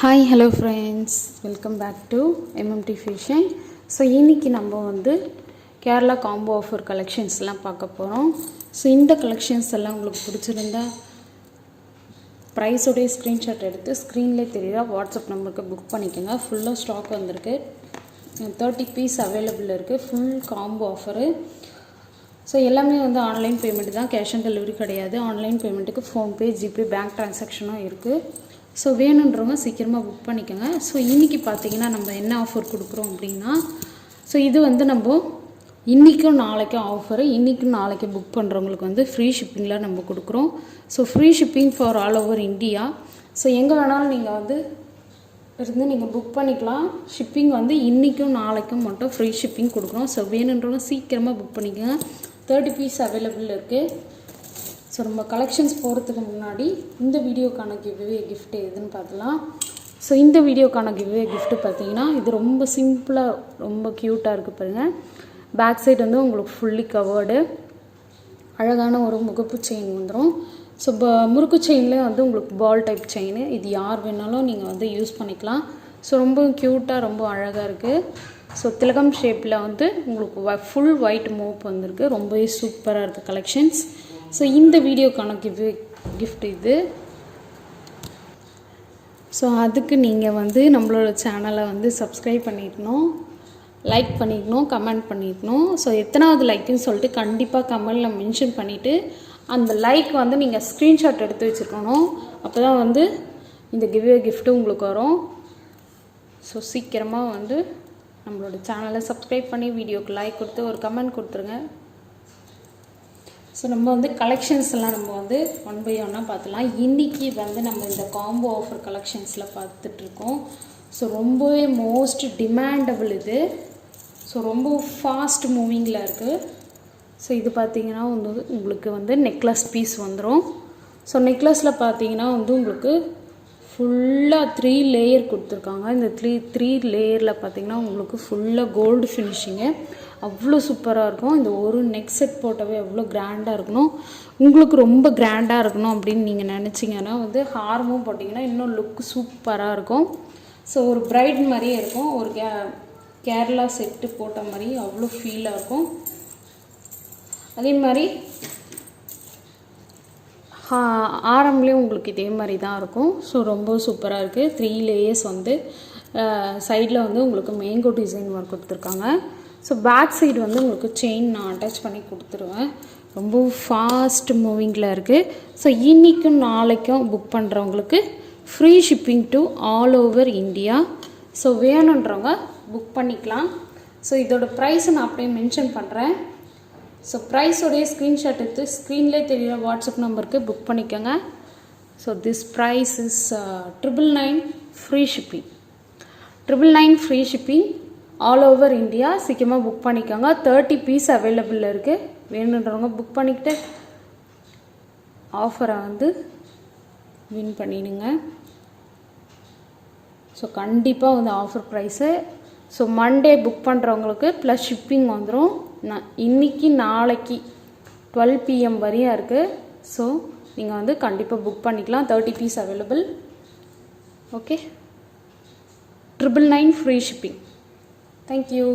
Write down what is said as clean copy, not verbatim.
Hi hello friends, welcome back to MMT fashion. So இன்றைக்கி நம்ம வந்து கேரளா காம்போ ஆஃபர் கலெக்ஷன்ஸ்லாம் பார்க்க போகிறோம். ஸோ இந்த கலெக்ஷன்ஸ் எல்லாம் உங்களுக்கு பிடிச்சிருந்தா ப்ரைஸோடைய ஸ்க்ரீன்ஷாட் எடுத்து ஸ்க்ரீன்லேயே தெரியுதா வாட்ஸ்அப் நம்பருக்கு புக் பண்ணிக்கோங்க. ஃபுல்லாக ஸ்டாக் வந்திருக்கு, 30 பீஸ் அவைலபிள் இருக்குது, ஃபுல் காம்போ ஆஃபரு. ஸோ எல்லாமே வந்து ஆன்லைன் பேமெண்ட் தான், கேஷ் ஆன் டெலிவரி கிடையாது. ஆன்லைன் பேமெண்ட்டுக்கு ஃபோன்பே, ஜிபே, பேங்க் ட்ரான்சாக்ஷனும் இருக்குது. ஸோ வேணுன்றவங்க சீக்கிரமாக புக் பண்ணிக்கோங்க. ஸோ இன்றைக்கி பார்த்திங்கன்னா நம்ம என்ன ஆஃபர் கொடுக்குறோம் அப்படின்னா, ஸோ இது வந்து நம்ம இன்றைக்கும் நாளைக்கும் ஆஃபரு. இன்றைக்கும் நாளைக்கு புக் பண்ணுறவங்களுக்கு வந்து ஃப்ரீ ஷிப்பிங்கில் நம்ம கொடுக்குறோம். So free shipping for all over India. So எங்கே வேணாலும் நீங்கள் வந்து இருந்து நீங்கள் புக் பண்ணிக்கலாம். ஷிப்பிங் வந்து இன்றைக்கும் நாளைக்கும் மட்டும் ஃப்ரீ ஷிப்பிங் கொடுக்குறோம். ஸோ வேணுன்றவங்க சீக்கிரமாக புக் பண்ணிக்கோங்க. 30 பீஸ் அவைலபிள் இருக்குது. ஸோ நம்ம கலெக்ஷன்ஸ் போகிறதுக்கு முன்னாடி இந்த வீடியோக்கான கிவ்வே கிஃப்ட் எதுன்னு பார்க்கலாம். ஸோ இந்த வீடியோக்கான கிவ்வே கிஃப்ட்டு பார்த்தீங்கன்னா, இது ரொம்ப சிம்பிளாக ரொம்ப க்யூட்டாக இருக்குது பாருங்கள். பேக் சைடு வந்து உங்களுக்கு ஃபுல்லி கவர்டு, அழகான ஒரு முகப்பு செயின் வந்துடும். ஸோ முறுக்கு செயின்லேயே வந்து உங்களுக்கு பால் டைப் செயின், இது யார் வேணாலும் நீங்கள் வந்து யூஸ் பண்ணிக்கலாம். ஸோ ரொம்ப க்யூட்டாக ரொம்ப அழகாக இருக்குது. ஸோ திலகம் ஷேப்பில் வந்து உங்களுக்கு ஃபுல் ஒயிட் மோப் வந்திருக்கு. ரொம்பவே சூப்பராக இருக்குது கலெக்ஷன்ஸ். ஸோ இந்த வீடியோக்கான கிஃப்ட் இது. ஸோ அதுக்கு நீங்கள் வந்து நம்மளோட சேனலை வந்து சப்ஸ்கிரைப் பண்ணிக்கணும், லைக் பண்ணிக்கணும், கமெண்ட் பண்ணிக்கணும். ஸோ எத்தனாவது லைக்குன்னு சொல்லிட்டு கண்டிப்பாக கமெண்டில் மென்ஷன் பண்ணிவிட்டு அந்த லைக் வந்து நீங்கள் ஸ்க்ரீன்ஷாட் எடுத்து வச்சுருக்கணும். அப்போ தான் வந்து இந்த கிஃப்ட்டு உங்களுக்கு வரும். ஸோ சீக்கிரமாக வந்து நம்மளோட சேனலை சப்ஸ்கிரைப் பண்ணி வீடியோக்கு லைக் கொடுத்து ஒரு கமெண்ட் கொடுத்துருங்க. ஸோ நம்ம வந்து கலெக்ஷன்ஸ் எல்லாம் நம்ம வந்து ஒன் பை ஒன்னாக பார்த்துலாம். இன்றைக்கி வந்து நம்ம இந்த காம்போ ஆஃபர் கலெக்ஷன்ஸில் பார்த்துட்ருக்கோம். ஸோ ரொம்பவே மோஸ்ட் டிமாண்டபிள் இது. ஸோ ரொம்ப ஃபாஸ்ட் மூவிங்கில் இருக்குது. ஸோ இது பார்த்திங்கன்னா வந்து உங்களுக்கு வந்து நெக்லஸ் பீஸ் வந்துடும். ஸோ நெக்லஸில் பார்த்திங்கன்னா வந்து உங்களுக்கு ஃபுல்லாக 3 லேயர் கொடுத்துருக்காங்க. இந்த த்ரீ லேயரில் பார்த்திங்கன்னா உங்களுக்கு ஃபுல்லாக கோல்டு ஃபினிஷிங்கு, அவ்வளோ சூப்பராக இருக்கும். இந்த ஒரு நெக் செட் போட்டவே அவ்வளோ கிராண்டாக இருக்கணும். உங்களுக்கு ரொம்ப கிராண்டாக இருக்கணும் அப்படின்னு நீங்கள் நினச்சிங்கன்னா வந்து ஹாரமும் போட்டிங்கன்னா இன்னும் லுக் சூப்பராக இருக்கும். ஸோ ஒரு பிரைட் மாதிரியே இருக்கும், ஒரு கேரளா செட்டு போட்ட மாதிரி அவ்வளோ ஃபீலாக இருக்கும். அதே மாதிரி ஆரம்லேயும் உங்களுக்கு இதே மாதிரி தான் இருக்கும். ஸோ ரொம்ப சூப்பராக இருக்குது. 3 லேயர்ஸ் வந்து சைடில் வந்து உங்களுக்கு மேங்கோ டிசைன் ஒர்க் கொடுத்துருக்காங்க. ஸோ பேக் சைடு வந்து உங்களுக்கு செயின் நான் அட்டாச் பண்ணி கொடுத்துருவேன். ரொம்ப ஃபாஸ்ட் மூவிங்கில் இருக்குது. ஸோ இன்றைக்கும் நாளைக்கும் புக் பண்ணுறவங்களுக்கு free shipping to all over India. So வேணுன்றவங்க புக் பண்ணிக்கலாம். ஸோ இதோட ப்ரைஸை நான் அப்படியே மென்ஷன் பண்ணுறேன். ஸோ ப்ரைஸோடைய ஸ்க்ரீன்ஷாட் எடுத்து ஸ்க்ரீன்லேயே தெரியுற வாட்ஸ்அப் நம்பருக்கு புக் பண்ணிக்கோங்க. So this price is 999 free shipping. 999 free shipping all over India. சீக்கிரமாக புக் பண்ணிக்கோங்க. 30 பீஸ் அவைலபிள் இருக்குது. வேணுன்றவங்க புக் பண்ணிக்கிட்டு ஆஃபரை வந்து வின் பண்ணிடுங்க. ஸோ கண்டிப்பாக வந்து offer price. So Monday book பண்ணுறவங்களுக்கு ப்ளஸ் ஷிப்பிங் வந்துடும். இன்றைக்கி நாளைக்கு 12 PM வரையும் இருக்குது. ஸோ நீங்கள் வந்து கண்டிப்பாக புக் பண்ணிக்கலாம். 30 piece available. Okay, 999 free shipping. Thank you.